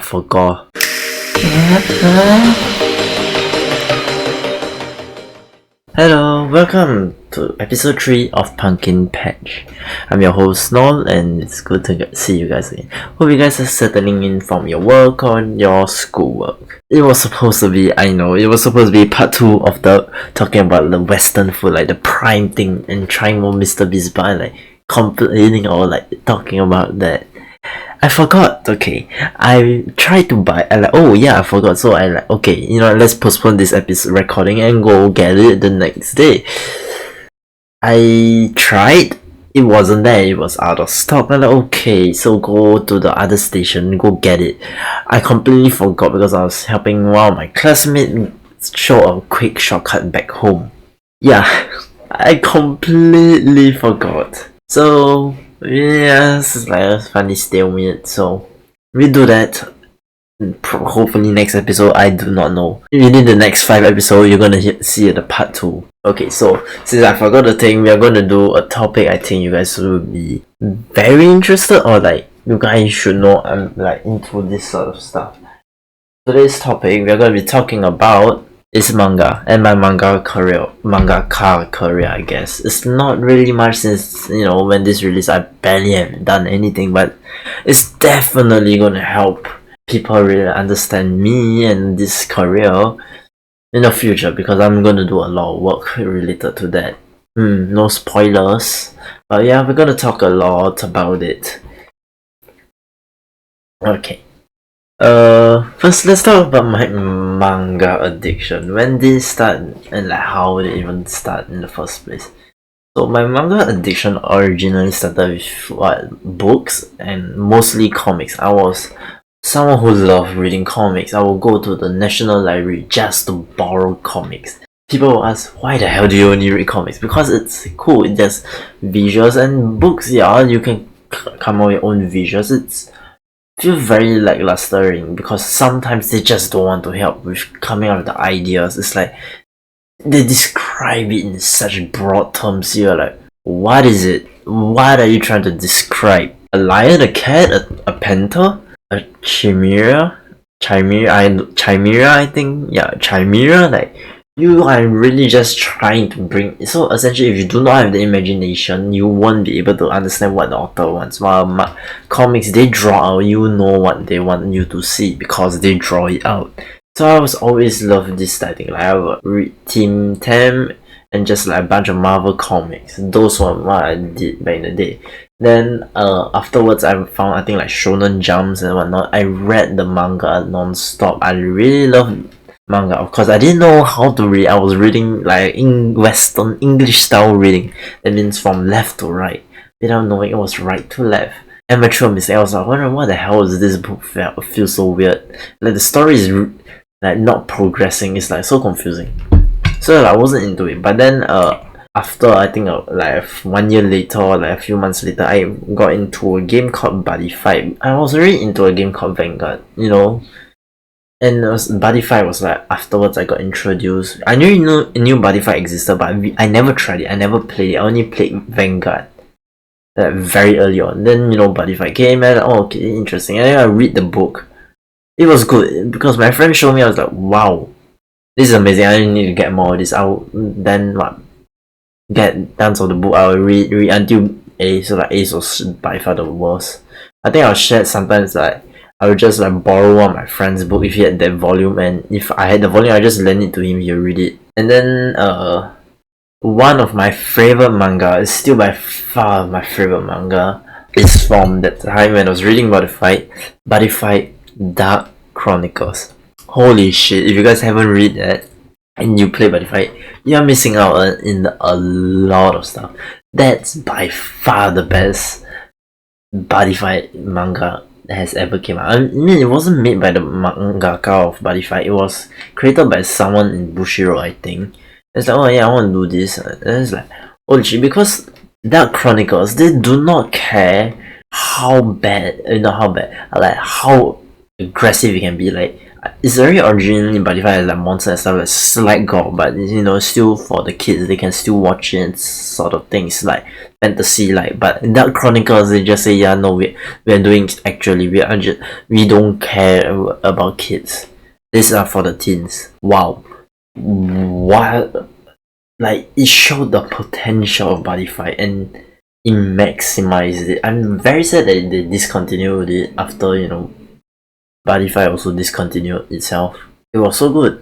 forgot. Hello, welcome to episode 3 of Pumpkin Patch. I'm your host Noel, and it's good to see you guys again. Hope you guys are settling in from your work or your schoolwork. It was supposed to be, it was supposed to be part 2 of the talking about the Western food, like the prime thing, and trying more Mr. Beast, but like complaining or like talking about that. I forgot. Okay, I tried to buy. I forgot. So okay, let's postpone this episode recording and go get it the next day. I tried. It wasn't there. It was out of stock. Okay, so go to the other station, go get it. I completely forgot because I was helping one of my classmates show a quick shortcut back home. Yeah, I completely forgot. So yeah, it's like a funny stalemate. So we do that. Hopefully next episode, I do not know. Within the next 5 episodes, you're gonna see the part 2. Okay, so since I forgot the thing, we are gonna do a topic I think you guys will be very interested, or like you guys should know I'm like into this sort of stuff. Today's topic we are gonna be talking about is manga and my mangaka career, I guess. It's not really much since, when this release, I barely have done anything, but it's definitely gonna help people really understand me and this career in the future, because I'm gonna do a lot of work related to that. No spoilers, but yeah, we're gonna talk a lot about it. Okay. First let's talk about my manga addiction. When did it start and like how did it even start in the first place? So my manga addiction originally started with books and mostly comics. I was someone who loved reading comics. I would go to the National Library just to borrow comics. People will ask, why the hell do you only read comics? Because it's cool, it just visuals, and books, yeah, you can come up with your own visuals. It's feel very lacklustering because sometimes they just don't want to help with coming up with the ideas. It's like they describe it in such broad terms. You're like, what is it? What are you trying to describe? A lion, a cat, a panther, a chimera, I think. Yeah, chimera. Like, you are really just trying to bring. So essentially, if you do not have the imagination, you won't be able to understand what the author wants. While comics, they draw out, you know what they want you to see because they draw it out. So I was always loved this type of thing. Like, I would read Team 10 and just like a bunch of Marvel comics. Those were what I did back in the day. Then afterwards, I found, I think, like Shonen Jumps and whatnot. I read the manga non-stop. I really loved manga. Of course, I didn't know how to read. I was reading like in Western English style reading. That means from left to right, without knowing it was right to left. Amateur mistake. I was like, wondering what the hell is this book feel so weird. Like the story is like not progressing. It's like so confusing. So I wasn't into it. But then after I think like 1 year later, or like a few months later, I got into a game called Buddy Fight. I was really into a game called Vanguard. And Buddy Fight was like, afterwards I got introduced. I knew Buddy Fight existed, but I never tried it. I never played it. I only played Vanguard very early on. Then Buddy Fight came and okay, interesting. And then I read the book. It was good because my friend showed me. I was like, wow, this is amazing. I need to get more of this. I'll then get tons of the book. I'll read until A. So like Ace was by far the worst. I think I'll share sometimes like I would just like borrow one of my friend's book if he had that volume, and if I had the volume, I just lend it to him. He'll read it. And then one of my favorite manga is still by far my favorite manga. Is from that time when I was reading Buddy Fight Dark Chronicles. Holy shit! If you guys haven't read that and you play Buddy Fight, you're missing out in a lot of stuff. That's by far the best Buddy Fight manga has ever came out. I mean, it wasn't made by the mangaka of Buddy Fight. It was created by someone in Bushiroad, I think. It's like, oh yeah, I want to do this. And it's like, holy shit, because Dark Chronicles, they do not care how bad, like how aggressive it can be. Like, it's very originally modified as like monster and stuff, like slight gore, but still for the kids, they can still watch it, sort of things like fantasy, like. But in Dark Chronicles, they just say, yeah, no, we're doing actually, we don't care about kids. These are for the teens. Wow, what? Like, it showed the potential of body fight and it maximized it. I'm very sad that they discontinued it after body fight also discontinued itself. It was so good.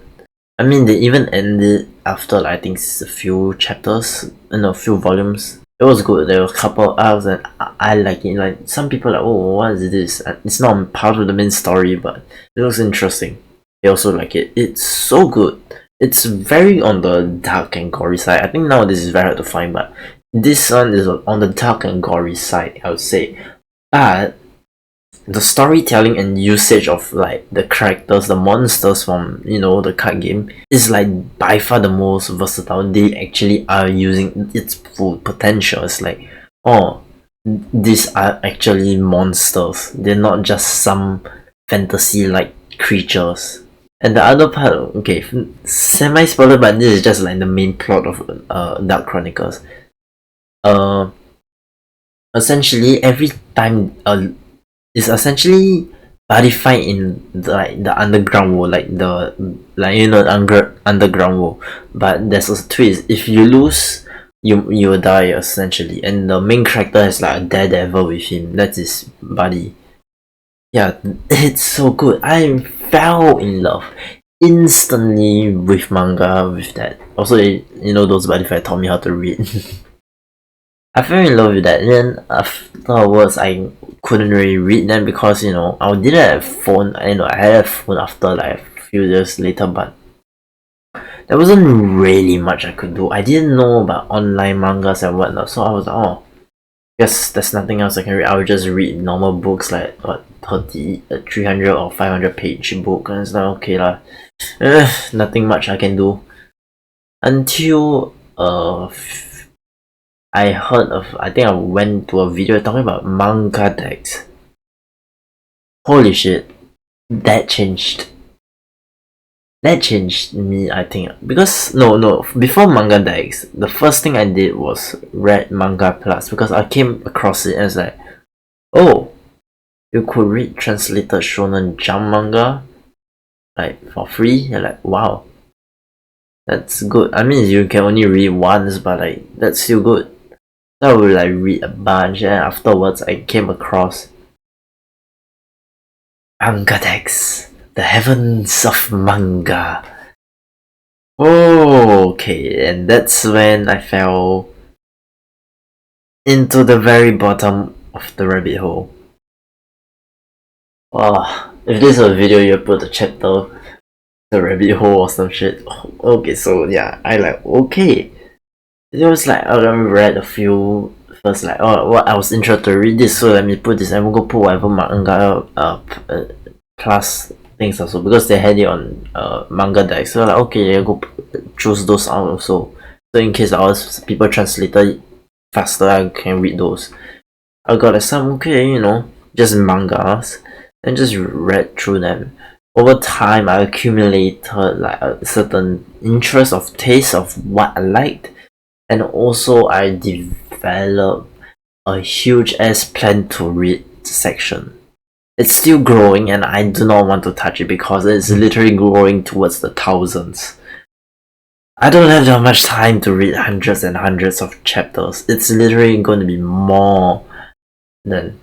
I mean, they even ended after like, I think a few chapters and a few volumes. It was good. There were a couple arcs and I like it. Like, some people are like, oh, what is this? It's not part of the main story, but it looks interesting. They also like it. It's so good. It's very on the dark and gory side. I think nowadays is very hard to find, but this one is on the dark and gory side, I would say. But the storytelling and usage of like the characters, the monsters from the card game is like by far the most versatile. They actually are using its full potential. It's like, oh, these are actually monsters. They're not just some fantasy like creatures. And the other part, okay, semi spoiler, but this is just like the main plot of Dark Chronicles. Essentially every time it's essentially body fight in the underground world, like the underground world. But there's a twist. If you lose, you will die essentially, and the main character has like a daredevil with him. That's his buddy. Yeah, it's so good. I fell in love instantly with manga with that. Also, those body fight taught me how to read. I fell in love with that, and then afterwards I couldn't really read them because I didn't have phone. I had a phone after like a few years later, but there wasn't really much I could do. I didn't know about online mangas and whatnot, so I was like, oh, guess there's nothing else I can read. I would just read normal books like 300 or 500 page book, and it's like, okay lah, nothing much I can do until I think I went to a video talking about manga decks. Holy shit, that changed me, I think, because no, before manga decks, the first thing I did was read Manga Plus, because I came across it and it's like, oh, you could read translated Shonen Jump manga like for free. You're like, wow, that's good. I mean, you can only read once, but like that's still good. So I would like read a bunch, and afterwards I came across Manga Decks, the heavens of manga. Okay, and that's when I fell into the very bottom of the rabbit hole. Wow, if this was a video, you put a chapter, the rabbit hole or some shit. Okay, so yeah, I like, okay. It was like, I read a few first, like, oh, what I was interested to read this, so let me put this. I'm gonna put whatever manga plus things also, because they had it on manga deck. So like, okay, I go choose those out also. So in case ours people translated faster, I can read those. I got like some just mangas and just read through them. Over time, I accumulated like a certain interest of taste of what I liked. And also I developed a huge ass plan to read section. It's still growing and I do not want to touch it because it's literally growing towards the thousands. I don't have that much time to read hundreds and hundreds of chapters. It's literally going to be more than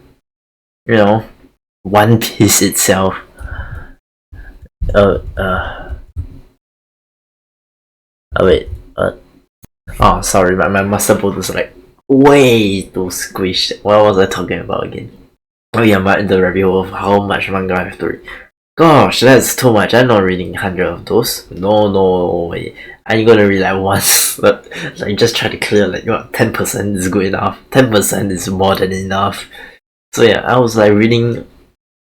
One Piece itself. Oh, sorry, my muscle boat was like way too squished. What was I talking about again? Oh yeah, but the review of how much manga I have to read. Gosh, that's too much. I'm not reading 100 of those. No way. I'm gonna read like once. But like just try to clear like 10% is good enough. 10% is more than enough. So yeah, I was like reading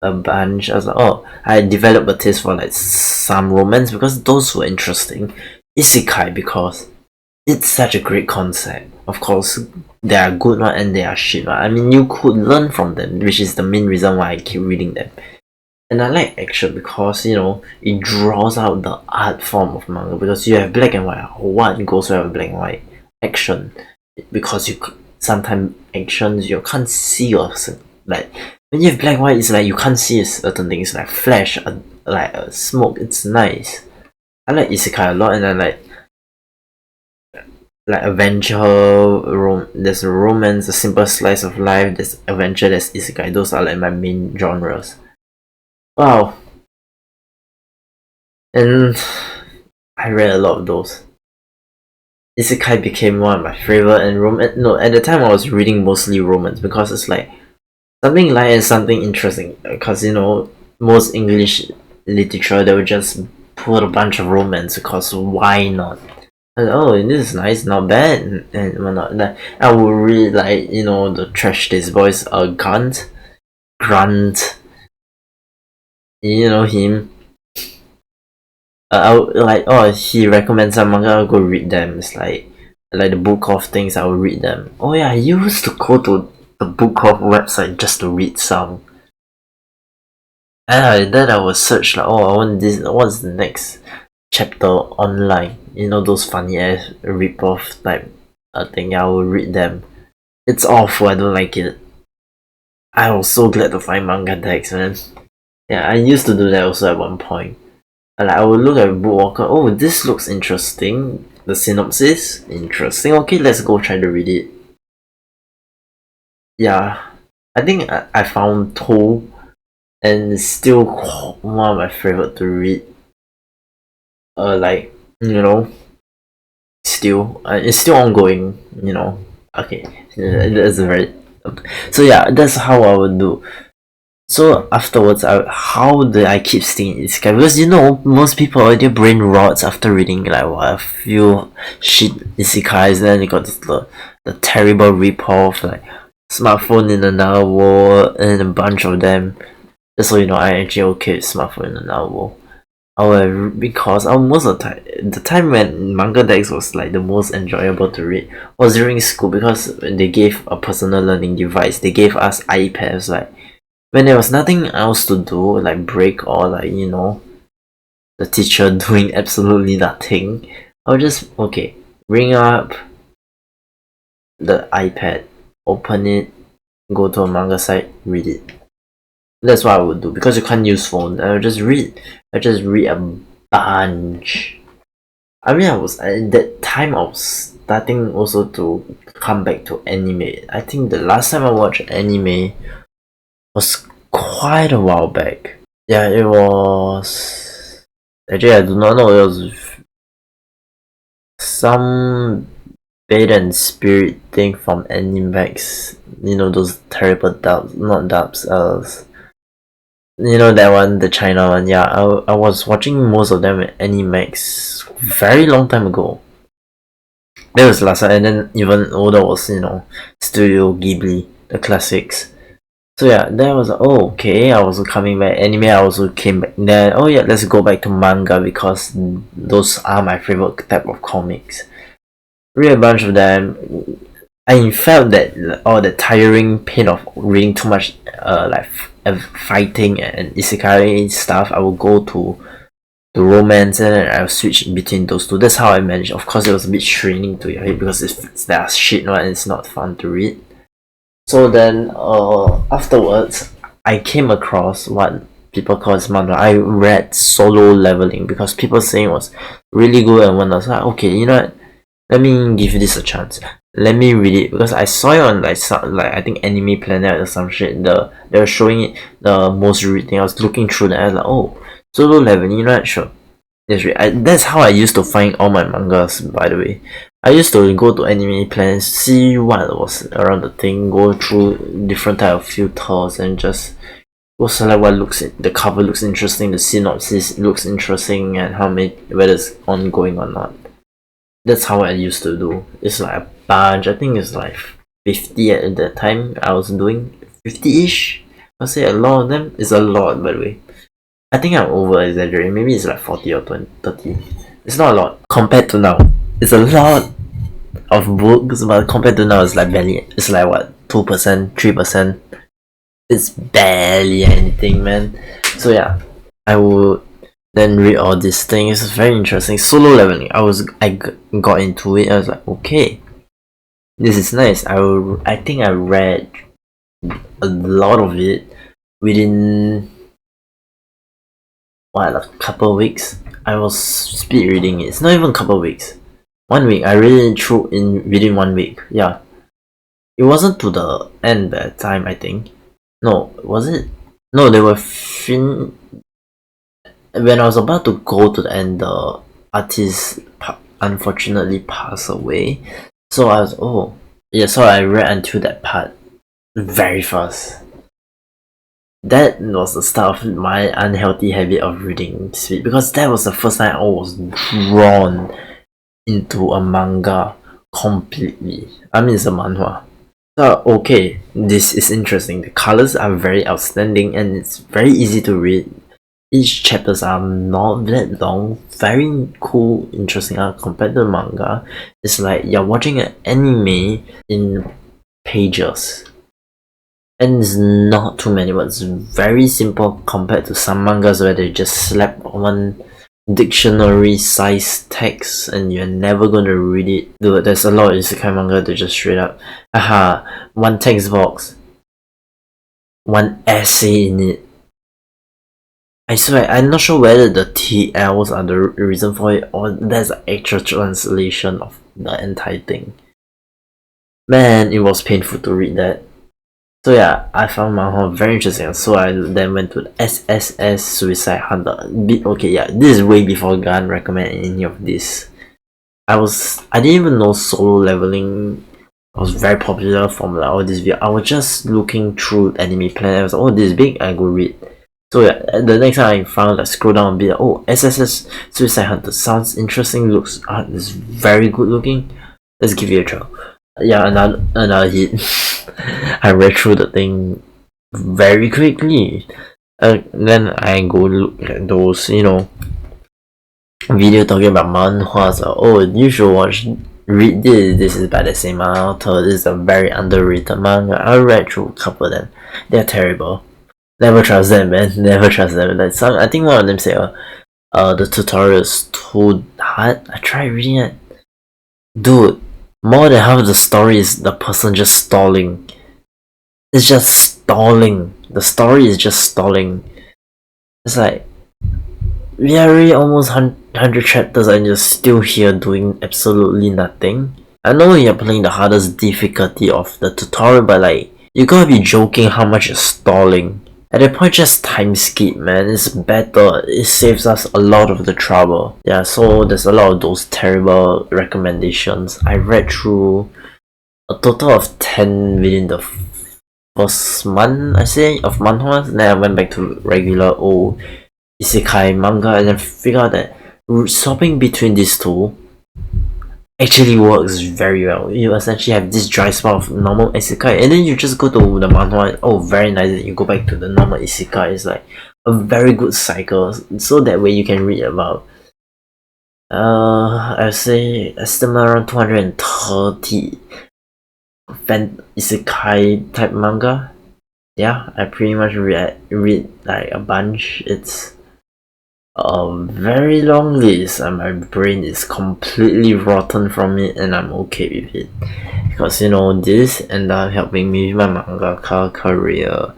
a bunch. I was like, oh, I developed a taste for like some romance because those were interesting. Isekai because it's such a great concept. Of course, there are good one and there are shit one. I mean, you could learn from them, which is the main reason why I keep reading them. And I like action because it draws out the art form of manga, because you have black and white. What goes well with black and white? Action, because sometimes actions you can't see like when you have black and white, it's like you can't see certain things like flash, like smoke. It's nice. I like isekai a lot, and I like adventure. There's a romance, a simple slice of life. There's adventure. There's isekai. Those are like my main genres. Wow. And I read a lot of those. Isekai became one of my favorite, and no, at the time I was reading mostly romance, because it's like something light and something interesting. Because most English literature, they would just put a bunch of romance, because why not? And, oh, this is nice, not bad, and whatnot. I would read like the Trash This Boys, Grunt, him. I would, like, oh, he recommends some manga, I'll go read them. It's like the book of things, I will read them. Oh yeah, I used to go to the book of website just to read some. And then I would search like, oh, I want this. What's the next chapter online? Those funny ass rip off type thing. I will read them. It's awful. I don't like it. I was so glad to find manga decks, man. Yeah, I used to do that also at one point. Like, I would look at Book. Oh, this looks interesting. The synopsis, interesting. Okay, let's go try to read it. Yeah, I think I found Toe, and it's still one of my favorite to read. Like still, it's still ongoing. Okay, that's very. So yeah, that's how I would do. So afterwards, how did I keep staying in isekai? Because most people already brain rots after reading like a few shit isekais. Then you got the terrible ripoff, like Smartphone in Another World, and a bunch of them. Just so I actually okay with Smartphone in Another World. However, because most of the time when manga decks was like the most enjoyable to read was during school, because they gave a personal learning device. They gave us iPads, like when there was nothing else to do, like break, or like the teacher doing absolutely nothing. I'll just bring up the iPad, open it, go to a manga site, read it. That's what I would do, because you can't use phone. I just read a bunch. I mean, at that time I was starting also to come back to anime. I think the last time I watched anime was quite a while back. Yeah, it was. Actually, I do not know. It was some Bait and Spirit thing from Animax. Those terrible dubs, not dubs. That one, the China one. Yeah, I was watching most of them at Animax very long time ago. That was last time, and then even older was Studio Ghibli, the classics. So yeah, that was okay. I was coming back. Anime, I also came back. Then let's go back to manga, because those are my favorite type of comics. Read a bunch of them. I felt that the tiring pain of reading too much like fighting and isekai stuff. I will go to the romance, and then I'll switch between those two. That's how I managed. Of course, it was a bit straining to your head, because that's shit, right? And it's not fun to read. So then, afterwards, I came across what people call manga. I read Solo Leveling, because people saying it was really good and whatnot. So okay, you know what? Let me give this a chance. Let me read it, because I saw it on like I think Anime Planet or some shit. They were showing it, the most read thing. I was looking through that. I was like, oh, Solo Leveling. You know what? Sure. That's how I used to find all my mangas, by the way. I used to go to Anime Planet, see what was around the thing, go through different type of filters, and just go select what the cover looks interesting, the synopsis looks interesting, and whether it's ongoing or not. That's how I used to do. It's like a bunch. I think it's like 50 at that time. I was doing 50-ish. I'll say a lot of them. It's a lot, by the way. I think I'm over exaggerating. Maybe it's like 40 or 20, 30. It's not a lot compared to now. It's a lot of books, but compared to now, it's like barely. It's like what, 2%, 3%. It's barely anything, man. So yeah, I would then read all these things. It's very interesting. Solo leveling. I got into it. I was like, okay, this is nice. I think I read a lot of it within a couple of weeks. I was speed reading it. It's not even a couple of weeks. 1 week. I read it through in within 1 week. Yeah. It wasn't to the end that time, I think. No, was it? No, they were when I was about to go to the end, the artist unfortunately passed away. So I was so I read until that part very fast. That was the start of my unhealthy habit of reading speed, because that was the first time I was drawn into a manga completely. I mean, it's a manhwa. So okay, this is interesting. The colors are very outstanding and it's very easy to read. Each chapters are not that long, very cool, interesting compared to the manga. It's like you're watching an anime in pages. And it's not too many words, very simple compared to some mangas where they just slap one dictionary size text and you're never gonna read it. Dude, there's a lot of isekai manga that just straight up, one text box, one essay in it. I swear, I'm not sure whether the TLs are the reason for it or there's an actual translation of the entire thing. Man, it was painful to read that. So yeah, I found manhwa very interesting. So I then went to the SSS Suicide Hunter. Okay, yeah, this is way before Gun recommended any of this. I didn't even know solo leveling was very popular from like all this video. I was just looking through Anime Planet. I was like, oh, this is big, I go read. So yeah, the next time I found, like, scroll down a bit, oh, SSS Suicide Hunter sounds interesting, looks is very good looking. Let's give it a try. Yeah, another hit. I read through the thing very quickly. Then I go look at those, video talking about manhwas. Oh, you should read this. This is by the same author. This is a very underrated manga. I read through a couple of them. They're terrible. Never trust them, man. Never trust them. Like I think one of them said, the tutorial is too hard. I tried reading it. Dude, more than half of the story is the person just stalling. It's just stalling. The story is just stalling. It's like, we are already almost 100 chapters and you're still here doing absolutely nothing. I know you're playing the hardest difficulty of the tutorial, but like, you gotta be joking how much you're stalling. At that point, just time skip, man. It's better. It saves us a lot of the trouble. Yeah, so there's a lot of those terrible recommendations. I read through a total of 10 within the first month, I say, of manhwas. Then I went back to regular old isekai manga and then figured out that swapping between these two actually works very well. You essentially have this dry spell of normal isekai and then you just go to the manhwa, oh, very nice, you go back to the normal isekai. It's like a very good cycle, so that way you can read about I say estimate around 230 isekai type manga. Yeah, I pretty much read like a bunch. It's a very long list and my brain is completely rotten from it and I'm okay with it. Because this ended up helping me with my mangaka career.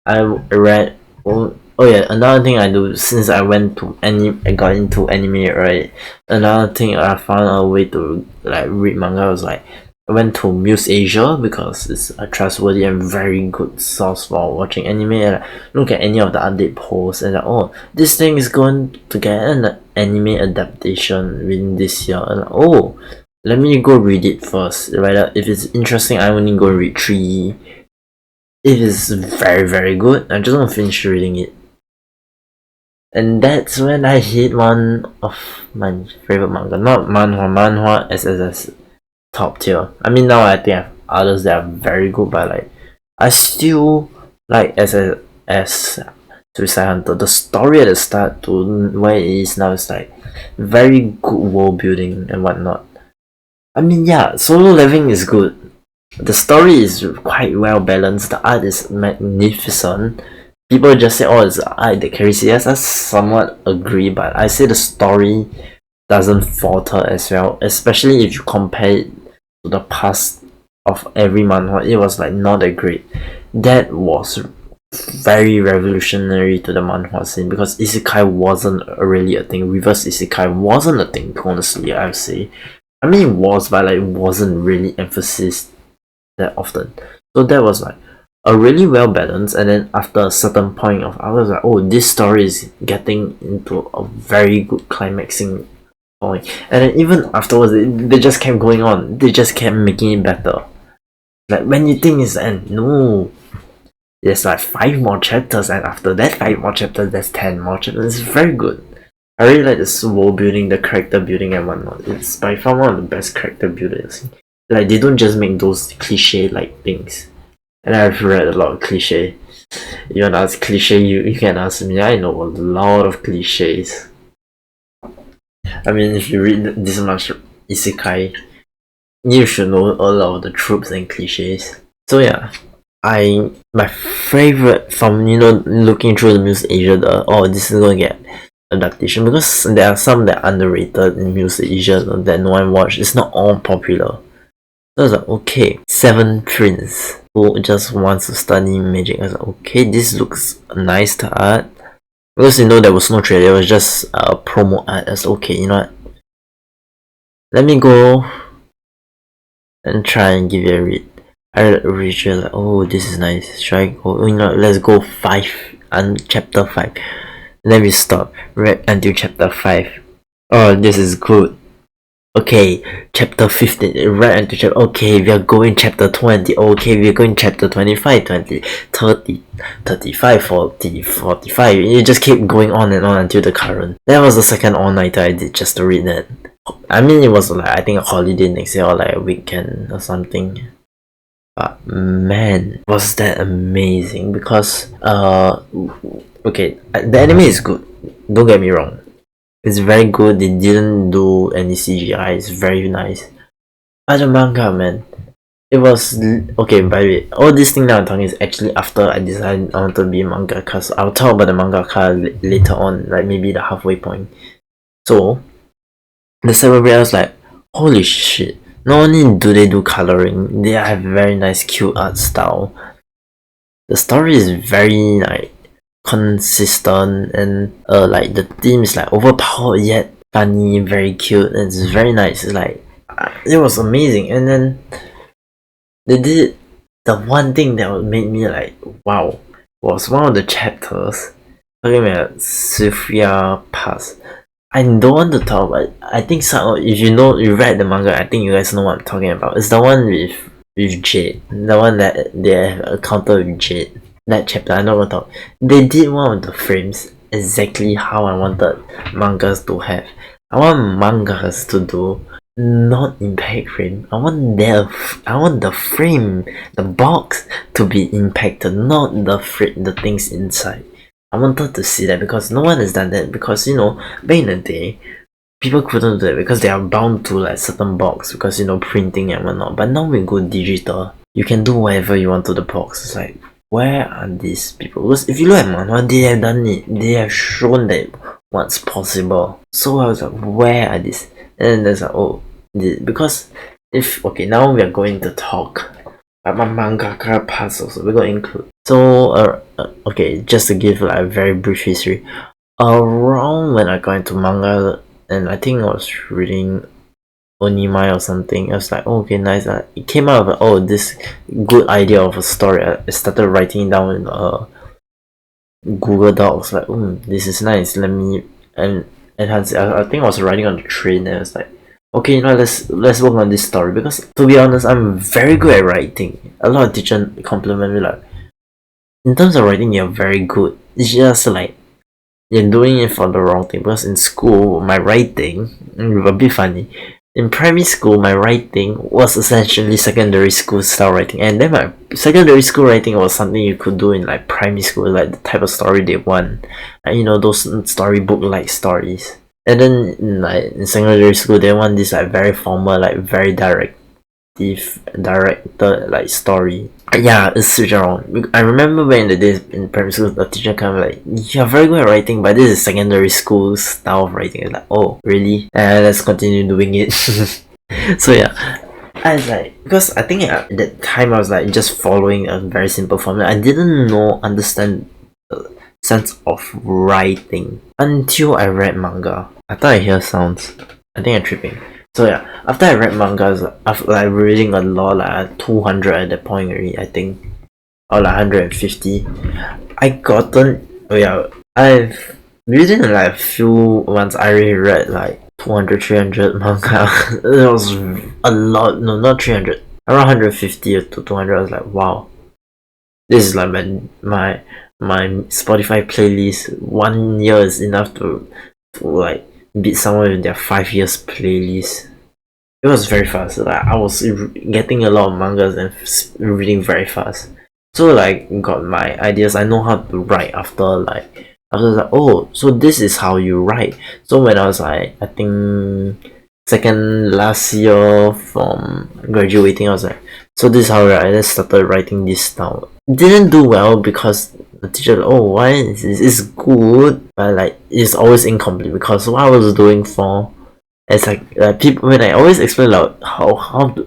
I read yeah, another thing I do since I got into anime, right? Another thing I found a way to like read manga was like I went to Muse Asia because it's a trustworthy and very good source for watching anime, and I look at any of the update posts and like, oh, this thing is going to get an anime adaptation within this year, and like, oh, let me go read it first, right? If it's interesting, I only go read 3. If it's very, very good, I'm just gonna finish reading it. And that's when I hit one of my favorite manga, not manhwa, SSS top tier. I mean, now I think I have others that are very good, but like I still like as Suicide Hunter. The story at the start to where it is now is like very good world building and whatnot. I mean, yeah, solo leveling is good. The story is quite well balanced. The art is magnificent. people just say, oh, it's art that carries it. Yes, I somewhat agree, but I say the story doesn't falter as well, especially if you compare it to the past of every manhwa. It was like not that great. That was very revolutionary to the manhwa scene because isekai wasn't really a thing. Reverse isekai wasn't a thing, honestly, I would say. I mean, it was, but like, it wasn't really emphasized that often. So that was like a really well balanced, and then after a certain point of, I was like, oh, this story is getting into a very good climaxing point. And then even afterwards, they just kept going on. They just kept making it better. Like, when you think it's the end, no. There's like 5 more chapters, and after that 5 more chapters, there's 10 more chapters. It's very good. I really like the world building, the character building, and whatnot. It's by far one of the best character builders. Like, they don't just make those cliche like things. And I've read a lot of cliche. You wanna ask cliche, you can ask me. I know a lot of cliches. I mean, if you read this much isekai, you should know a lot of the tropes and cliches. So yeah, my favorite from looking through the Muse Asia, this is gonna get adaptation, because there are some that are underrated in Muse Asia that no one watched. It's not all popular. So I was like, okay, Seven Prince who just wants to study magic. I was like, okay, this looks nice to art. Because there was no trailer, it was just promo art. I was like, okay, you know what? Let me go and try and give it a read. I read like, oh, this is nice. Should I go? Let's go 5 and chapter 5. And then we stop. Read until chapter 5. Oh, this is good. Okay, chapter 15, right into chapter, okay, we are going chapter 20, okay, we are going chapter 25, 20, 30, 35, 40, 45, you just keep going on and on until the current. That was the second all-nighter I did just to read that. I mean, it was like, I think a holiday next year or like a weekend or something. But man, was that amazing, because, okay, the anime is good, don't get me wrong. It's very good. They didn't do any CGI. It's very nice. But the manga, man, it was okay. By the way, all this thing that I'm talking is actually after I decided I want to be a mangaka. So I'll talk about the mangaka later on, like maybe the halfway point. So the Cyber I was like, holy shit! Not only do they do coloring, they have very nice, cute art style. The story is very like consistent, and like the theme is like overpowered yet funny, very cute, and it's very nice. It's like it was amazing. And then they did the one thing that made me like wow was one of the chapters talking about Sophia Pass. I don't want to talk about it. I think if you read the manga, I think you guys know what I'm talking about. It's the one with Jade, the one that they have a counter with Jade. That chapter, I know what talk. They did one of the frames exactly how I wanted mangas to have. I want mangas to do not impact frame. I want the frame, the box to be impacted, not the things inside. I wanted to see that because no one has done that, because back in the day people couldn't do it because they are bound to like certain box, because printing and whatnot. But now we go digital, you can do whatever you want to the box. It's like, where are these people? Because if you look at manhwa, they have done it. They have shown that what's possible. So I was like, where are these? And then there's like, oh, because now we are going to talk about my mangaka past also. We're going to include. So, okay, just to give like a very brief history. Around when I got into manga, and I think I was reading Onimai or something, I was like, oh, okay, nice. It came out of this good idea of a story. I started writing down in Google Docs, like, this is nice, let me enhance it. I think I was riding on the train, and I was like, okay, let's work on this story, because to be honest, I'm very good at writing. A lot of teachers compliment me like, in terms of writing, you're very good. It's just like you're doing it for the wrong thing, because in school, my writing, a bit funny, in primary school, my writing was essentially secondary school style writing, and then my secondary school writing was something you could do in like primary school, like the type of story they want, those storybook like stories. And then in secondary school, they want this like very formal, like very direct directed like story. Yeah, it's switch around. I remember when the days in primary school, the teacher kind of like, you're very good at writing, but this is secondary school style of writing. It's like, oh, really? Let's continue doing it. So yeah, I was like, because I think at that time I was like just following a very simple formula. I didn't understand the sense of writing until I read manga. I thought I hear sounds. I think I'm tripping. So yeah, after I read mangas, after like reading a lot, like 200 at that point already, I think, or like 150, I gotten, oh yeah, I've within like a few months I already read like 200, 300 manga. It was a lot. No, not 300, around 150 to 200. I was like, wow, this is like my Spotify playlist. 1 year is enough to like beat someone with their 5 years playlist. It was very fast. Like I was getting a lot of mangas and reading very fast. So like got my ideas. I know how to write after I was like, oh, so this is how you write. So when I was like, I think second last year from graduating, I was like, so this is how I just started writing this down. Didn't do well because the teacher, oh, why is this? It's good, but like it's always incomplete because what I was doing for, it's like people when I always explain like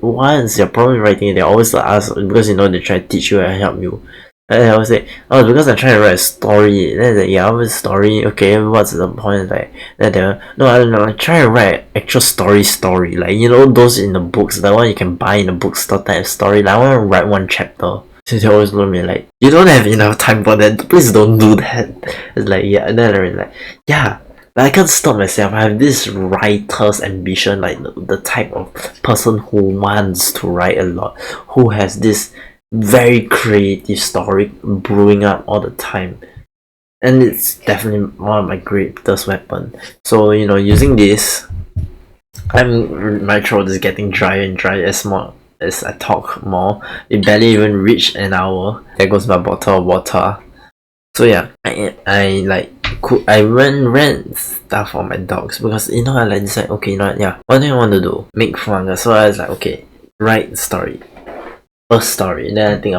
what is your problem writing, they always ask because they try to teach you and help you. And I always say, oh, because I'm trying to write a story. Then they like, yeah, what's a story? Okay, what's the point? Like then they're no, I don't know. Like try to write actual story. Like those in the books, the one you can buy in the bookstore type of story. Like I want to write one chapter. So they always look at me like, you don't have enough time for that. Please don't do that. It's like yeah, and then they're like, yeah. Like I can't stop myself. I have this writer's ambition, like the type of person who wants to write a lot, who has this very creative story brewing up all the time, and it's definitely one of my greatest weapon. So using this, my throat is getting drier and drier as I talk more. It barely even reached an hour. There goes my bottle of water. So yeah, I like I rent stuff for my dogs because I like decide, okay, yeah, what do I want to do? Make manga. So I was like, okay, write story. First story. Then I think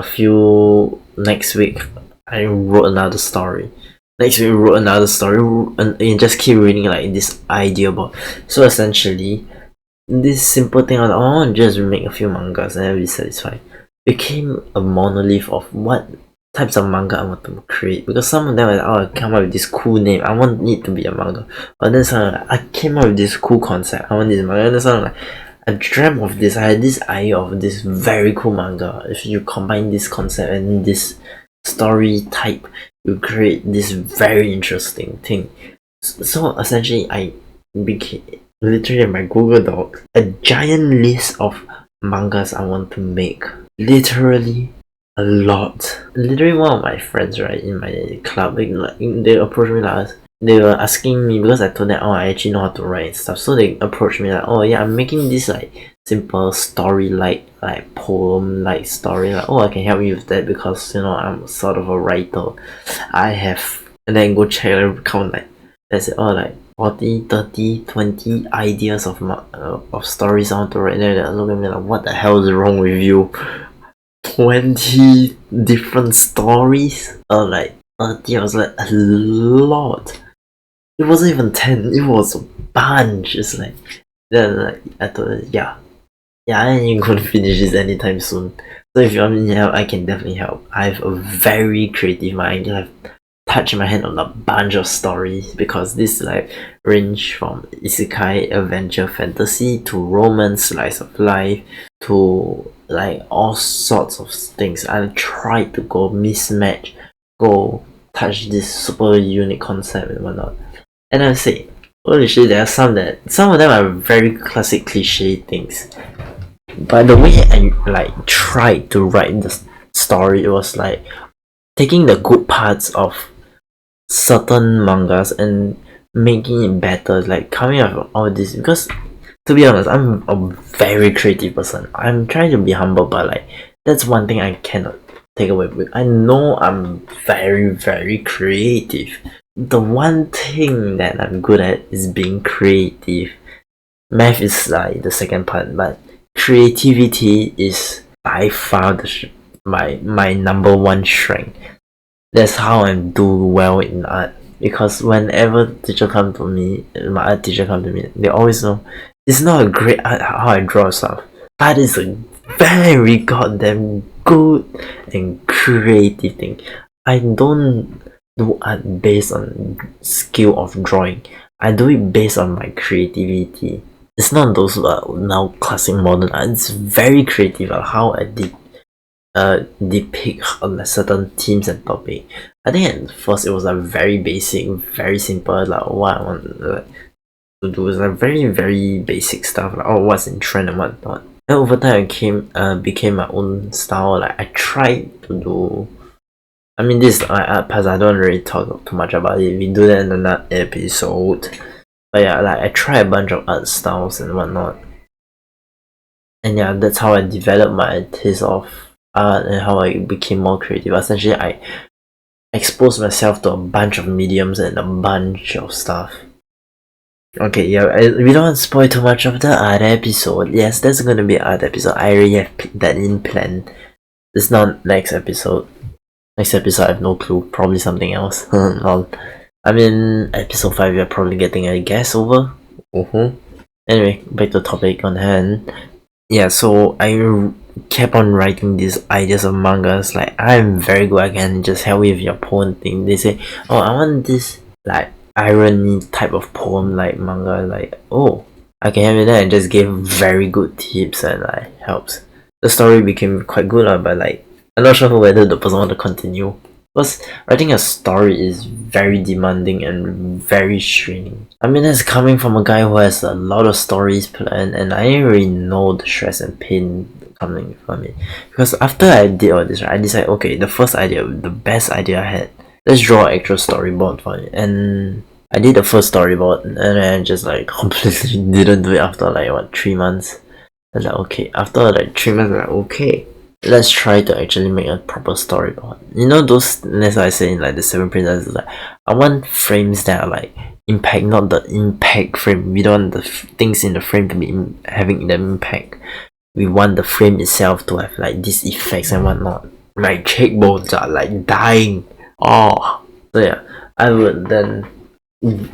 next week I wrote another story. Next week wrote another story and just keep reading like this idea about. So essentially, this simple thing I want to just make a few mangas and I'll be satisfied. Became a monolith of what types of manga I want to create, because some of them I come up with this cool name, I want it to be a manga, but then some I came up with this cool concept, I want this manga, and then some I dreamt of this, I had this idea of this very cool manga. If you combine this concept and this story type, you create this very interesting thing. So essentially I became literally my Google Doc a giant list of mangas I want to make. Literally a lot. Literally one of my friends, right, in my club, they approached me like, they were asking me because I told them, oh, I actually know how to write and stuff. So they approached me like, oh yeah, I'm making this like simple story like poem like story. Like, oh, I can help you with that because I'm sort of a writer. I have, and then go check and count like, let's say, oh, like 40, 30, 20 ideas of stories I want to write. And then they look at me like, what the hell is wrong with you? 20 different stories, or like 30. I was like, a lot. It wasn't even 10, it was a bunch. It's like, then like I thought, yeah, I ain't gonna finish this anytime soon. So if you want me to help, I can definitely help. I have a very creative mind. I've touched my hand on a bunch of stories because this like range from isekai, adventure, fantasy to romance, slice of life, to like all sorts of things. I tried to go mismatch, go touch this super unique concept and whatnot. And I say, holy shit, there are some of them are very classic cliche things. But the way I like tried to write the story, it was like taking the good parts of certain mangas and making it better, like coming up with all this. Because to be honest, I'm a very creative person. I'm trying to be humble, but like that's one thing I cannot take away with. I know I'm very, very creative. The one thing that I'm good at is being creative. Math is like the second part, but creativity is by far my number one strength. That's how I do well in art. Because whenever teacher come to me, my art teacher come to me, they always know it's not a great art how I draw stuff. Art is a very goddamn good and creative thing. I don't do art based on skill of drawing. I do it based on my creativity. It's not those now classic modern art. It's very creative how I did depict on certain themes and topic. I think at first it was like very basic, very simple, like what I want to do is like very basic stuff, like oh what's in trend and whatnot. And over time it became my own style. Like I tried to do, I mean this is my art pass, I don't really talk too much about it. We do that in another episode. But yeah, like I tried a bunch of art styles and whatnot. And yeah, that's how I developed my taste of art and how I became more creative. Essentially I exposed myself to a bunch of mediums and a bunch of stuff. Okay, yeah, we don't want to spoil too much of the art episode. Yes, there's gonna be an art episode. I already have that in plan. It's not next episode. Next episode I have no clue. Probably something else. I mean, episode 5 we're probably getting a guest over. Anyway, back to the topic on hand. Yeah, so I kept on writing these ideas of mangas. Like I'm very good, I can just help with your poem thing. They say, oh I want this like irony type of poem like manga, like oh I can help with that, and just gave very good tips and like helps. The story became quite good but like I'm not sure whether the person want to continue. Because writing a story is very demanding and very straining. I mean, that's coming from a guy who has a lot of stories planned, and I already know the stress and pain coming from it. Because after I did all this, right, I decided, okay, the first idea, the best idea I had, let's draw an actual storyboard for it. And I did the first storyboard, and then I just like completely didn't do it after like what 3 months. And like okay, after like 3 months, I'm like okay, let's try to actually make a proper storyboard. You know those, that's why I say in like the 7 princesses, like I want frames that are like impact, not the impact frame. We don't want the things in the frame to be having the impact. We want the frame itself to have like these effects and whatnot. My cheekbones are like dying. Oh, so yeah, I would then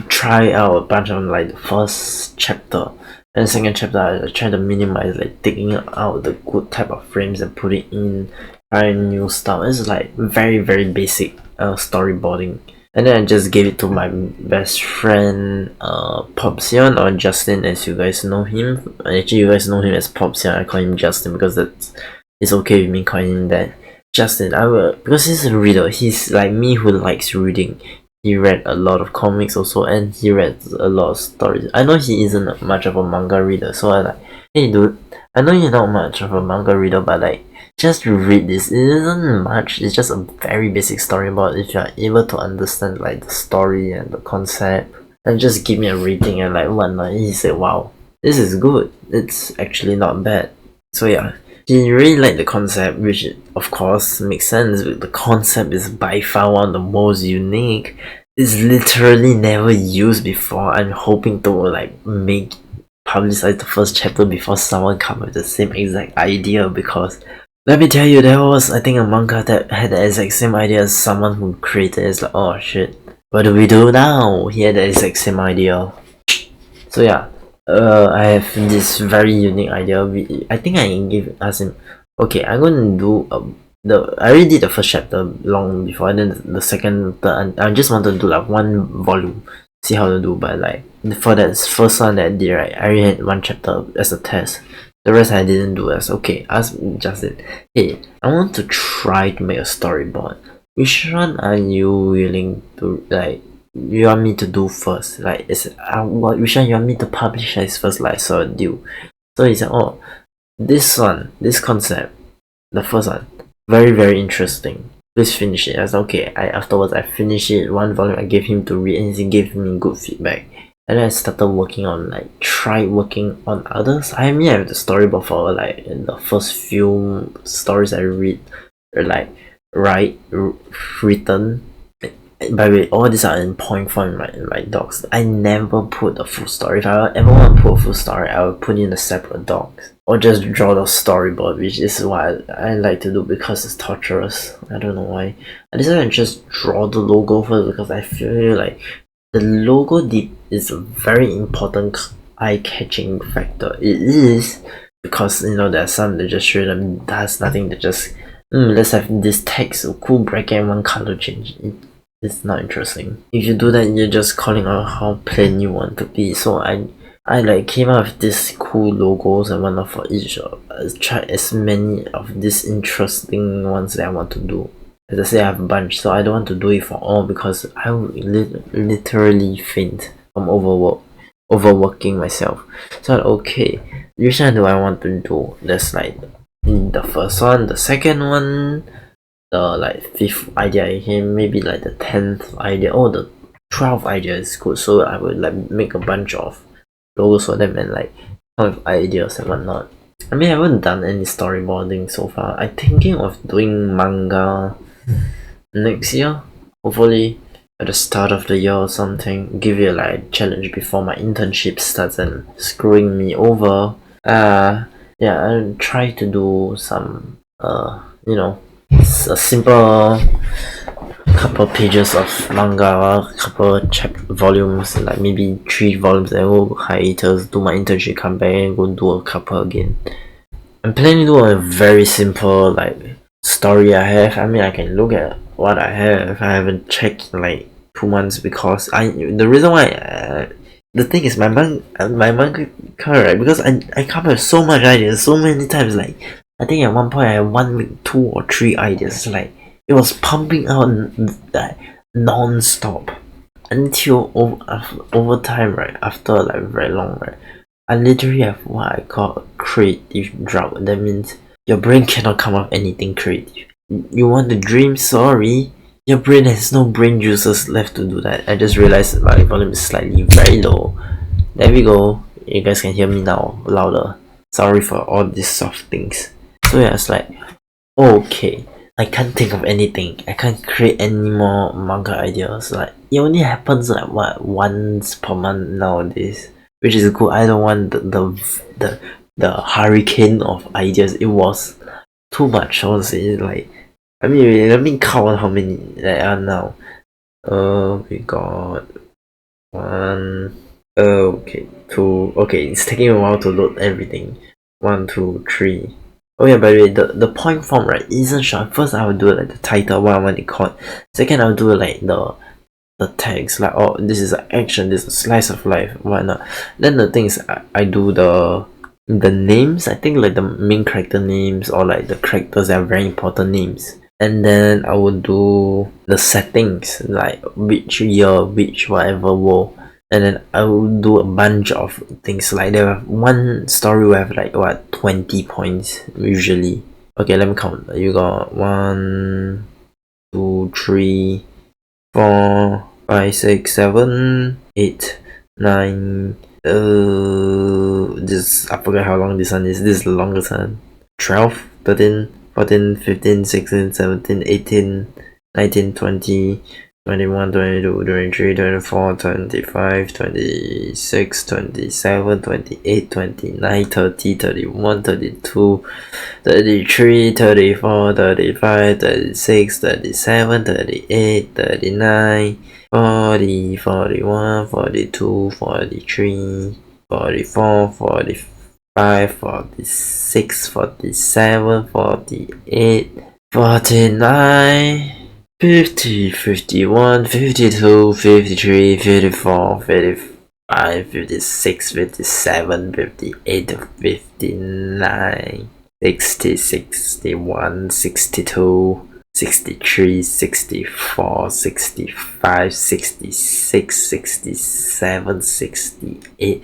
try out a bunch of like the first chapter. And the second chapter, I try to minimize like taking out the good type of frames and put it in trying new stuff. It's like very basic storyboarding. And then I just gave it to my best friend Popsion, or Justin as you guys know him. Actually you guys know him as Popsion, I call him Justin because it's okay with me calling him that. Justin, I will, because he's a reader, he's like me who likes reading. He read a lot of comics also, and he read a lot of stories. I know he isn't much of a manga reader, so I like, hey dude, I know you're not much of a manga reader, but like, just read this. It isn't much, it's just a very basic storyboard. If you're able to understand like the story and the concept, and just give me a rating and like whatnot. He said, wow, this is good. It's actually not bad. So yeah. He really liked the concept, which of course makes sense. The concept is by far one of the most unique. It's literally never used before. I'm hoping to like publicize the first chapter before someone come with the same exact idea, because let me tell you, there was I think a manga that had the exact same idea as someone who created it. It's like, oh shit, what do we do now? He had the exact same idea. So yeah. I have this very unique idea. I think I asked him, okay, I'm gonna do I already did the first chapter long before, and then the second, I just wanted to do like 1 volume, see how to do. But like for that first one that I did, right, I already had 1 chapter as a test. The rest I didn't do. As okay, ask Justin, hey, I want to try to make a storyboard. Which one are you willing to like? You want me to do first? Like, which one you want me to publish as first? Like, so deal. So he said, oh, this concept, the first one, very interesting. Please finish it. I said, okay. Afterwards I finished it 1 volume. I gave him to read, and he gave me good feedback. And then I started working on try working on others. I mean, I have the storyboard for like in the first few stories I read, or like written. by the way, all these are in point form in my docs. I never put a full story. If I ever want to put a full story, I will put in a separate docs. Or just draw the storyboard, which is what I like to do because it's torturous. I don't know why. I decided to just draw the logo first because I feel like the logo is a very important eye-catching factor. It is because there's some that just show them does nothing. That just let's have this text, a cool bracket, and one color change. It's not interesting. If you do that, you're just calling out how plain you want to be. So I like came up with these cool logos and whatnot for each. Try as many of these interesting ones that I want to do. As I say, I have a bunch, so I don't want to do it for all because I will literally faint from overworking myself. So okay, which one do I want to do? That's like the first one, the second one, the like 5th idea, maybe like the 10th idea. Oh, the 12th idea is good. So I would like make a bunch of logos for them and like come with ideas and whatnot. I mean, I haven't done any storyboarding so far. I'm thinking of doing manga next year, hopefully at the start of the year or something. Give it like challenge before my internship starts and screwing me over. Yeah, I'll try to do some a simple couple pages of manga, couple volumes, like maybe 3 volumes, and go hiatus, do my internship, come back and go do a couple again. I'm planning to do a very simple like story I have. I mean, I can look at what I have. I haven't checked in like 2 months because the reason why the thing is my manga right, because I come up with so much ideas so many times. Like I think at one point I had 1 week 2 or 3 ideas. Like it was pumping out non-stop until over time, right? After like very long, right? I literally have what I call a creative drought. That means your brain cannot come up with anything creative. You want to dream? Sorry, your brain has no brain juices left to do that. I just realized my volume is slightly very low. There we go. You guys can hear me now louder. Sorry for all these soft things. So yeah, it's like okay, I can't think of anything. I can't create any more manga ideas. Like it only happens like once per month nowadays, which is good. I don't want the hurricane of ideas. It was too much, honestly. Like I mean, let me count how many there are now. We got 1. Okay, 2. Okay, it's taking a while to load everything. 1, 2, 3. Oh yeah, by the way, the point form, right, isn't short. First I will do like the title, what I want it called. Second I will do like the text, like oh, this is an action, this is a slice of life, whatnot. Then the thing is I do the names. I think like the main character names or like the characters that are very important names. And then I will do the settings, like which year, which whatever world. And then I will do a bunch of things. Like there are one story will have like what 20 points usually. Okay, let me count. You got 1, 2, 3, 4, 5, 6, 7, 8, 9. This I forgot how long this one is. This is the longest one. 12, 13, 14, 15, 16, 17, 18, 19, 20, 21, 22, 23, 24, 25, 26, 27, 28, 29, 30, 31, 32, 33, 34, 35, 36, 37, 38, 39, 40, 41, 42, 43, 44, 45, 46, 47, 48, 49, 50, 51, 52, 53, 54, 55, 56, 57, 58, 59, 60, 61, 62, 63, 64, 65, 66, 67, 68,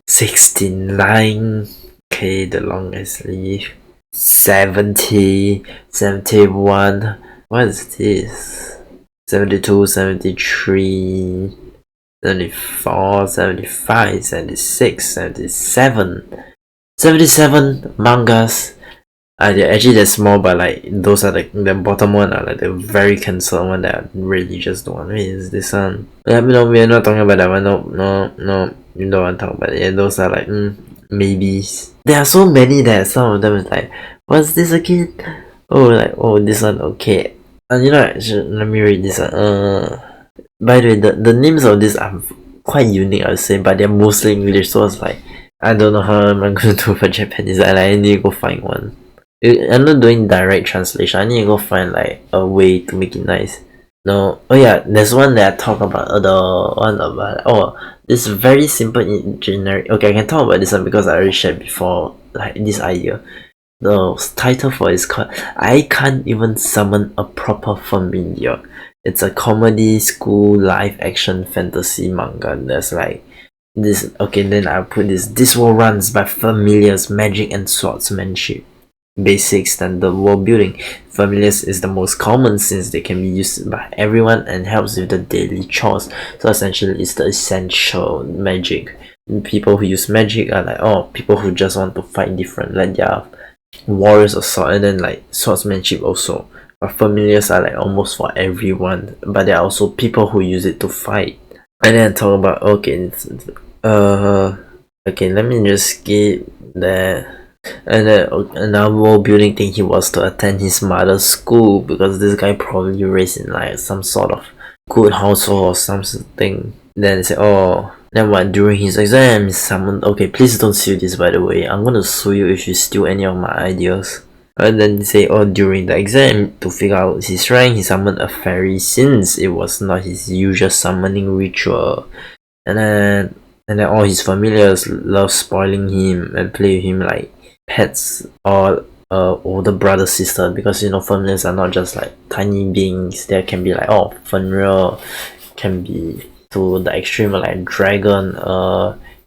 69. Okay, the longest leave. 70, 71. What is this? 72, 73, 74, 75, 76, 77. 77 mangas there's more, but like those are the bottom one are like the very cancelled one that I really just don't want. Wait, is this one? Yeah, no, we're not talking about that one. No, you don't want to talk about it. Yeah, those are like maybes. There are so many that some of them is like, what's this again? Oh, like this one okay. And you know, let me read this one. By the way, the names of these are quite unique, I would say, but they're mostly English. So it's like I don't know how I'm gonna do for Japanese. I need to go find one. I'm not doing direct translation. I need to go find like a way to make it nice. No, oh yeah, there's one that I talk about. The one about this very simple in generic. Okay, I can talk about this one because I already shared before. Like this idea. The title for it is called "I Can't Even Summon a Proper Familiar." It's a comedy school live action fantasy manga. There's like this. Okay, then I'll put this. This world runs by familiars, magic, and swordsmanship. Basic standard world building. Familiars is the most common since they can be used by everyone and helps with the daily chores. So essentially it's the essential magic. People who use magic are like people who just want to fight different, like they are warriors of sword, and then like swordsmanship also. But familiars are like almost for everyone, but there are also people who use it to fight. And then talk about okay, let me just skip that. And then another world building thing, he was to attend his mother's school because this guy probably raised in like some sort of good household or something. Then they say, then what, during his exam, someone, okay, please don't steal this, by the way. I'm gonna sue you if you steal any of my ideas. And then they say, during the exam, to figure out his rank, he summoned a fairy since it was not his usual summoning ritual. And then all his familiars love spoiling him and play with him like pets or older brother sister, because familiars are not just like tiny beings. There can be like Fenrir, can be to the extreme like dragon,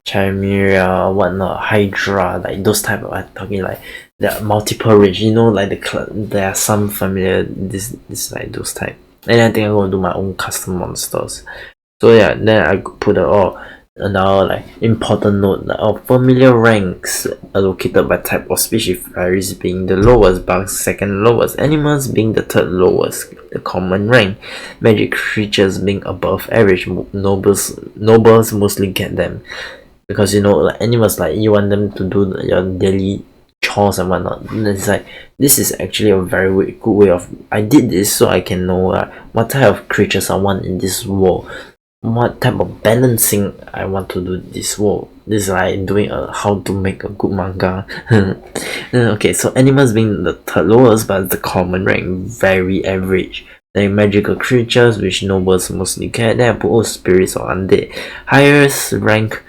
chimera, whatnot, hydra, like those type of, I'm talking like there are multiple range, like there are some familiar, this like those type. And I think I'm gonna do my own custom monsters. So yeah, then I put another like important note, like familiar ranks allocated by type of species, fairies being the lowest, bugs second lowest, animals being the third lowest, the common rank, magic creatures being above average, nobles mostly get them because like animals, like you want them to do your daily chores and whatnot. And it's like this is actually a very good way of, I did this so I can know what type of creatures I want in this world, what type of balancing I want to do this world. This is like doing how to make a good manga. Okay, so animals being the third lowest, but the common rank, very average. Then magical creatures, which nobles mostly get. Then I put spirits or undead. Highest rank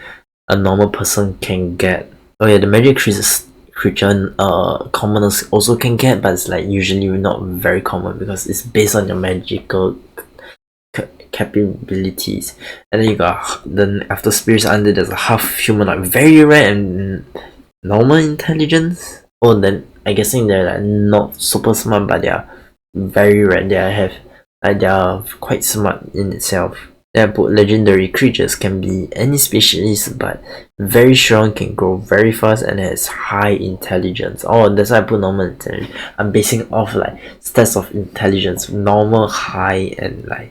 a normal person can get. Oh yeah, the magic creature commoners also can get, but it's like usually not very common because it's based on your magical capabilities. And then you got, then after spirits under, there's a half humanoid, very rare, and normal intelligence. Then I guessing they're like not super smart, but they are very rare. They are quite smart in itself. Then I put legendary creatures, can be any species, but very strong, can grow very fast, and has high intelligence. That's why I put normal intelligence. I'm basing off like stats of intelligence, normal, high, and like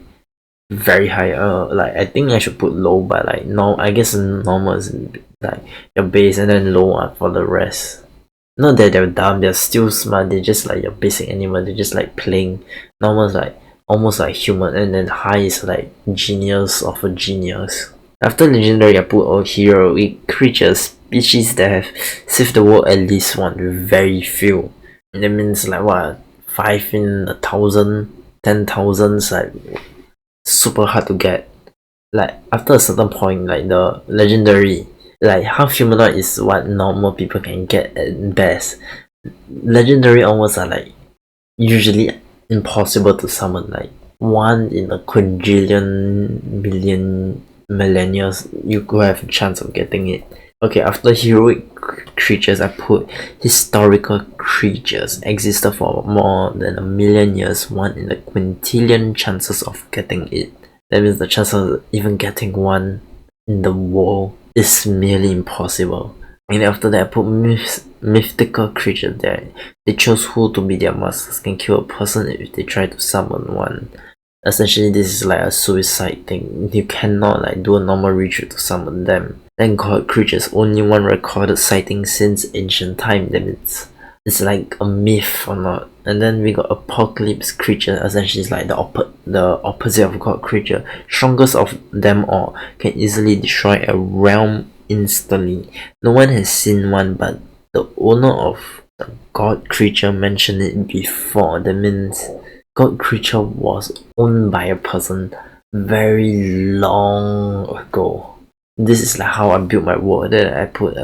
very high. Like I think I should put low, but like no, I guess normal is like your base, and then low for the rest. Not that they're dumb, they're still smart. They're just like your basic animal. They're just like playing. Normal is like almost like human, and then high is like genius of a genius. After legendary, I put all heroic creatures, species that have saved the world at least once, very few. And that means like what, 5 in 1,000, 10,000, like super hard to get. Like after a certain point, like the legendary, like half humanoid is what normal people can get at best. Legendary almost are like usually impossible to summon, like 1 in a quadrillion million millennia you could have a chance of getting it. Okay, after heroic creatures, I put historical creatures, existed for more than 1,000,000 years, 1 in a quintillion chances of getting it. That means the chance of even getting one in the world is merely impossible. And after that I put mythical creature there. They chose who to be their masters, can kill a person if they try to summon one. Essentially this is like a suicide thing. You cannot like do a normal ritual to summon them. Then god creatures, only one recorded sighting since ancient time. Then it's like a myth or not. And then we got apocalypse creature, essentially it's like the opposite of god creature. Strongest of them all, can easily destroy a realm instantly. No one has seen one, but the owner of the god creature mentioned it before. That means god creature was owned by a person very long ago. This is like how I built my world. Then I put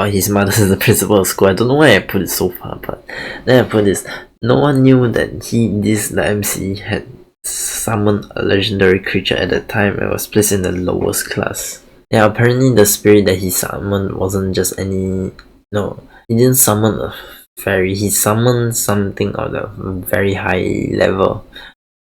his mother is the principal of school. I don't know why I put it so far, but then I put this. No one knew that the MC had summoned a legendary creature at that time and was placed in the lowest class. Yeah, apparently the spirit that he summoned wasn't just any. No, he didn't summon a fairy. He summoned something of a very high level.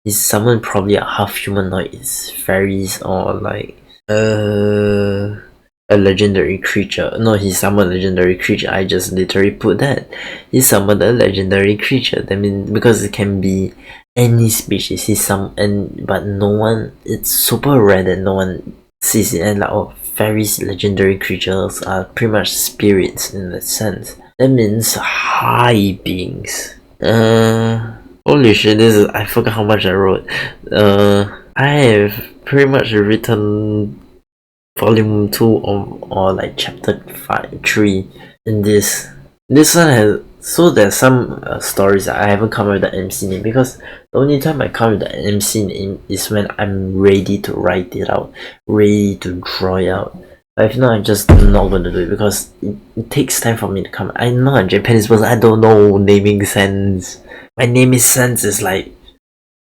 He summoned probably a half humanoid fairies or like a legendary creature. No, he summoned a legendary creature. I just literally put that. He summoned a legendary creature. That means because it can be any species. But no one. It's super rare that no one sees it. And like, oh, fairies, legendary creatures are pretty much spirits in that sense. That means high beings. Holy shit! I forgot how much I wrote. I have pretty much written volume 2 or like chapter 3 in this. This one has, so there's some stories that I haven't come up with the MC name, because the only time I come with the MC name is when I'm ready to write it out, ready to draw it out. But if not, I'm just not gonna do it because it takes time for me to come. I'm not a Japanese person, I don't know naming sense. My naming sense is like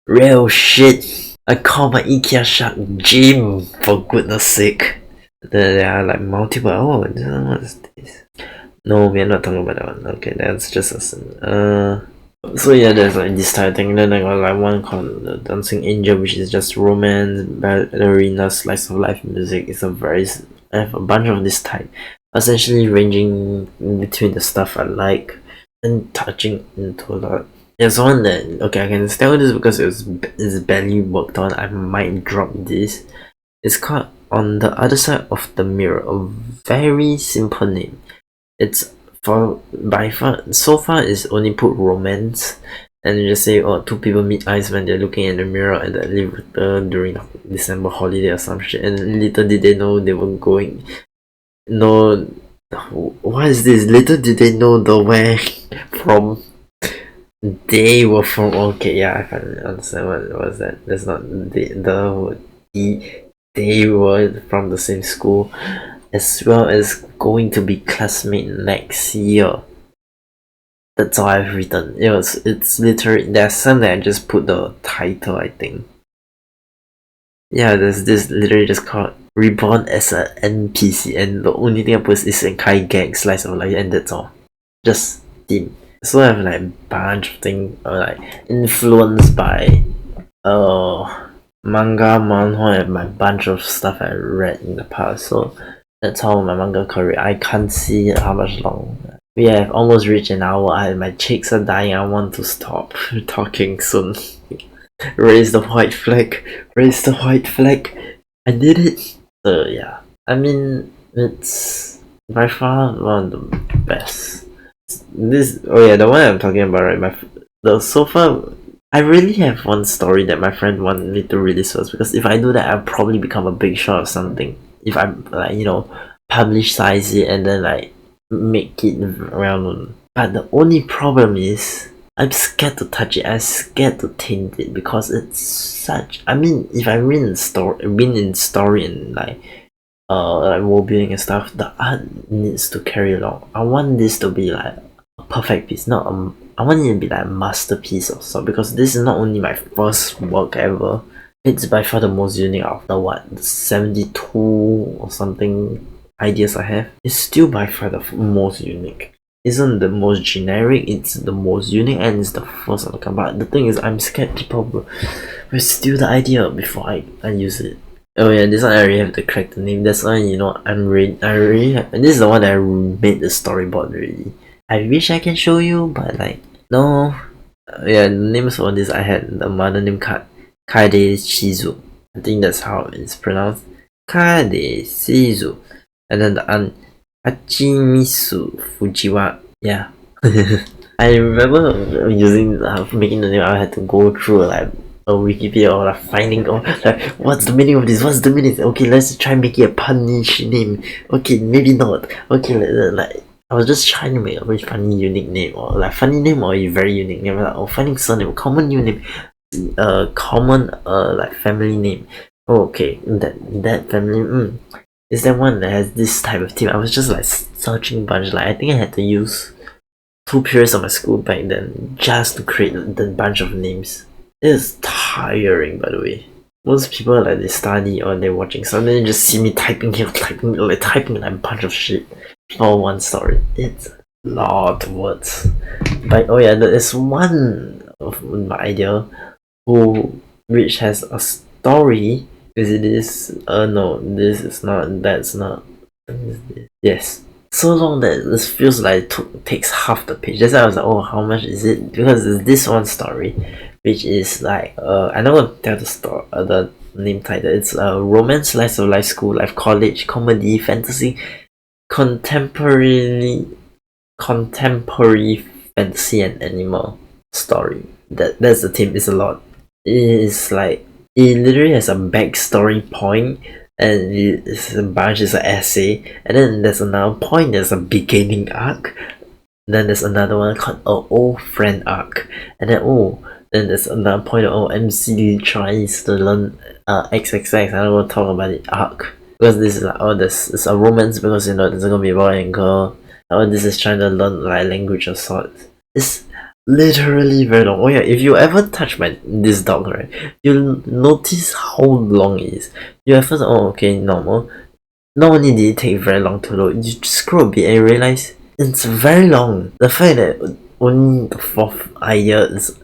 real shit. I call my IKEA shop Jim, for goodness sake. There are like multiple. Oh, what is this? No, we're not talking about that one. Okay, that's just a so yeah, there's like this type of thing. Then I got like one called the Dancing Angel, which is just romance, ballerina, slice of life music. I have a bunch of this type, essentially ranging between the stuff I like and touching into a lot. There's one that, okay, I can tell this because it's barely worked on. I might drop this. It's called On the Other Side of the Mirror, a very simple name. It's so far it's only put romance, and you just say, oh, two people meet eyes when they're looking in the mirror and they live during December holiday or some shit, and little did they know they were going. No, what is this? Little did they know the where from. They were from, okay, yeah, I can't understand what was that. That's not they were from the same school, as well as going to be classmate next year. That's all I've written. It's literally, there's some that I just put the title, I think. Yeah, there's this literally just called Reborn as an NPC, and the only thing I put is Isekai gag slice of life, and that's all. Just theme. So I have like a bunch of things like influenced by manga, manhwa, and my bunch of stuff I read in the past. So that's how my manga career. I can't see how much long. We have almost reached an hour. My cheeks are dying. I want to stop talking soon. Raise the white flag. Raise the white flag. I did it. So yeah. I mean, it's by far one of the best. The one I'm talking about, right? So far, I really have one story that my friend wanted me to release first, because if I do that, I'll probably become a big shot or something. If I like, publicize it and then like make it well known. But the only problem is I'm scared to touch it. I'm scared to taint it because it's such. I mean, if I win in story and like world building and stuff, the art needs to carry along. I want this to be like a perfect piece, I want it to be like a masterpiece or so, because this is not only my first work ever, it's by far the most unique of the 72 or something ideas I have. It's still by far the most unique. Isn't the most generic, it's the most unique, and it's the first on the come. But the thing is, I'm scared people will steal the idea before I use it. Oh yeah, this one I already have the character name. That's why I really have, and this is the one that I made the storyboard already. I wish I can show you, but like no. Yeah, the names for this I had the mother name Kade Shizu. I think that's how it's pronounced. Kade Shizu. And then the aunt Hachimisu Fujiwa. Yeah. I remember using making the name. I had to go through like a Wikipedia or like finding like what's the meaning of this? What's the meaning? Okay, let's try making a punish name. Okay, maybe not. Okay, like I was just trying to make a very funny, unique name, or like funny name or a very unique name. Like, finding surname, common new name, common like family name. Oh, okay, that family. Is there one that has this type of theme? I was just like searching a bunch. Like I think I had to use 2 periods of my school back then just to create the bunch of names. It is tiring, by the way. Most people like they study or they're watching something and just see me typing here, typing like a bunch of shit for one story. It's a lot of words. But oh yeah, there is one of my idea which has a story. Is it this? No, this is not. That's not. Yes, so long that this feels like takes half the page. That's why I was like, oh, how much is it? Because it's this one story, which is like I don't want to tell the story, the name title. It's a romance, slice of life, school life, college, comedy, fantasy, contemporary, contemporary fantasy and animal story. That's the theme. It's a lot. It is like it literally has a backstory point, and it's a bunch is an essay, and then there's another point, there's a beginning arc, then there's another one called old friend arc, and then there's another point of MC tries to learn XXX. I don't want to talk about the arc because this is like this is a romance because there's gonna be a boy and girl. This is trying to learn like language of sorts. It's literally very long. Oh yeah, if you ever touch this dog, right, you'll notice how long it is. You at first, okay, normal. Not only did it take very long to load, you scroll a bit and you realize it's very long. The fact that only the fourth idea is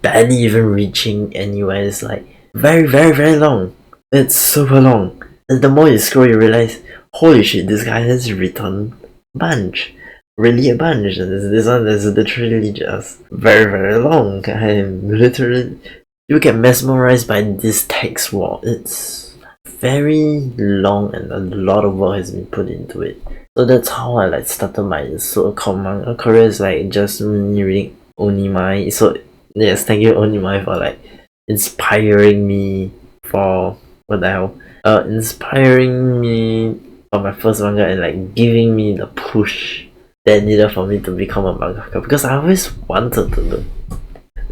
barely even reaching anywhere is like very, very, very long. It's super long. And the more you scroll, you realize, holy shit, this guy has written a bunch. Really a bunch. This one is literally just very, very long. I'm literally, you get mesmerized by this text wall. It's very long and a lot of work has been put into it. So that's how I like started my so-called manga career. Is like just me reading Onimai. So yes, thank you Onimai for like inspiring me for what the hell? Inspiring me for my first manga and like giving me the push that needed for me to become a mangaka, because I always wanted to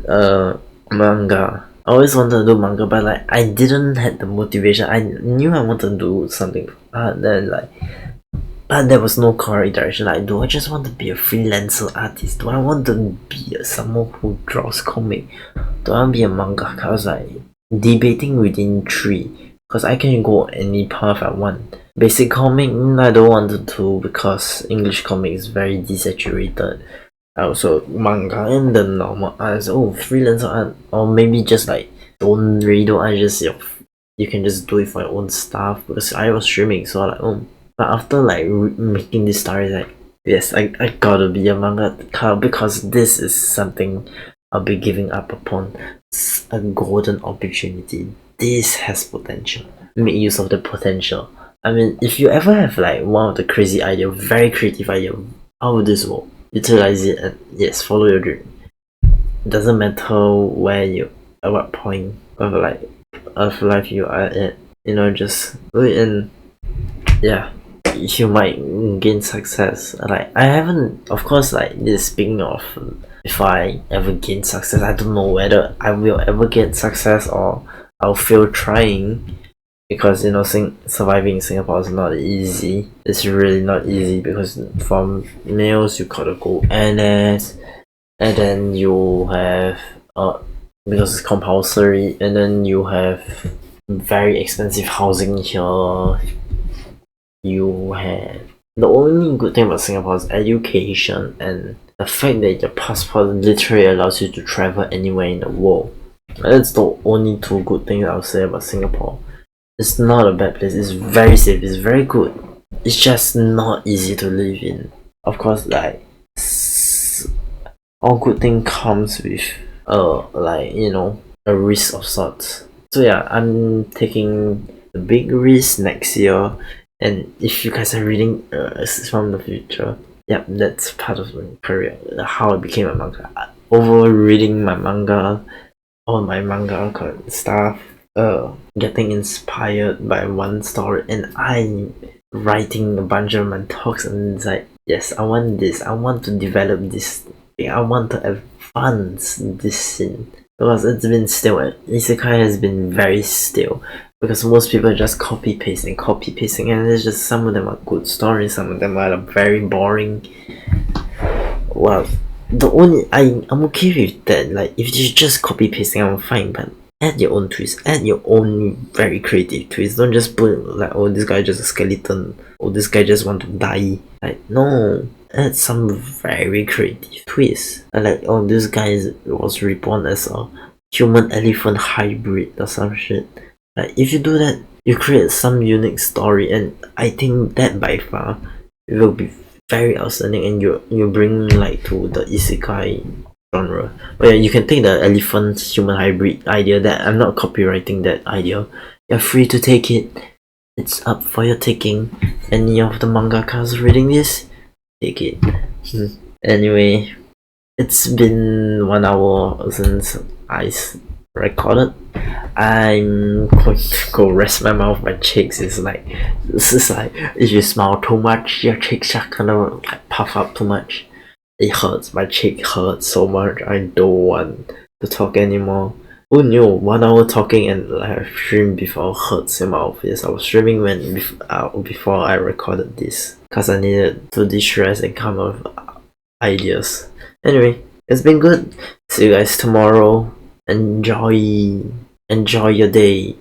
do manga. I always wanted to do manga, but like I didn't have the motivation. I knew I wanted to do something, but there was no correct direction. Like, do I just want to be a freelancer artist? Do I want to be someone who draws comic? Do I want to be a mangaka? I was like debating within three, because I can go any path I want. Basic comic, I don't want to do because English comic is very desaturated. Also manga and the normal art, freelancer art, or maybe just like don't read or I just you can just do it for your own stuff, because I was streaming, so I like but after like making this story, like yes, I gotta be a mangaka because this is something I'll be giving up upon. It's a golden opportunity. This has potential. Make use of the potential. I mean, if you ever have like one of the crazy idea, very creative idea, how would this work? Utilize it and yes, follow your dream. It doesn't matter where you, at what point of life you are at. Just do it, and yeah, you might gain success. Like I haven't, of course, like this. Speaking of, if I ever gain success, I don't know whether I will ever get success or I'll fail trying. Because surviving in Singapore is not easy. It's really not easy because for males you gotta go NS, and then you have because it's compulsory, and then you have very expensive housing here. You have the only good thing about Singapore is education and the fact that your passport literally allows you to travel anywhere in the world. That's the only two good things I'll say about Singapore. It's not a bad place. It's very safe. It's very good. It's just not easy to live in. Of course, like all good thing comes with like a risk of sorts. So yeah, I'm taking the big risk next year. And if you guys are reading from the future, yep, that's part of my career. How I became a manga. Over reading my manga, all my manga stuff, getting inspired by one story, and I'm writing a bunch of my talks, and it's like, yes, I want this. I want to develop this thing. I want to advance this scene because it's been still. Isekai has been very still because most people are just copy pasting, and it's just some of them are good stories, some of them are very boring. Well, I'm okay with that. Like if you just copy pasting, I'm fine, but add your own twist, add your own very creative twist. Don't just put like, oh, this guy just a skeleton, or this guy just want to die. Like no, add some very creative twist. Like, oh, this guy was reborn as a human elephant hybrid or some shit. Like if you do that, you create some unique story, and I think that by far will be very outstanding, and you bring like to the isekai genre. But yeah, you can take the elephant human hybrid idea. That I'm not copywriting that idea. You're free to take it. It's up for your taking. Any of the mangakas reading this, take it. Anyway, it's been 1 hour since I recorded. I'm going to go rest my mouth. My cheeks is like, this is like, if you smile too much, your cheeks are gonna like puff up too much. It hurts. My cheek hurts so much. I don't want to talk anymore. Who knew 1 hour talking and like stream before hurts in my office. I was streaming before I recorded this because I needed to de-stress and come up with ideas. Anyway, it's been good. See you guys tomorrow. Enjoy your day.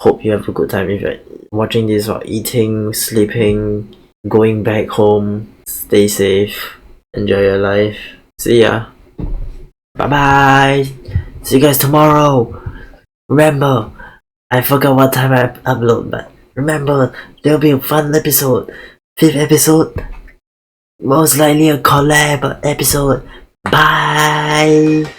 Hope you have a good time if you're watching this while eating, sleeping, going back home. Stay safe. Enjoy your life. See ya. Bye bye. See you guys tomorrow. Remember, I forgot what time I upload, but remember, there'll be a fun episode. 5th episode. Most likely a collab episode. Bye.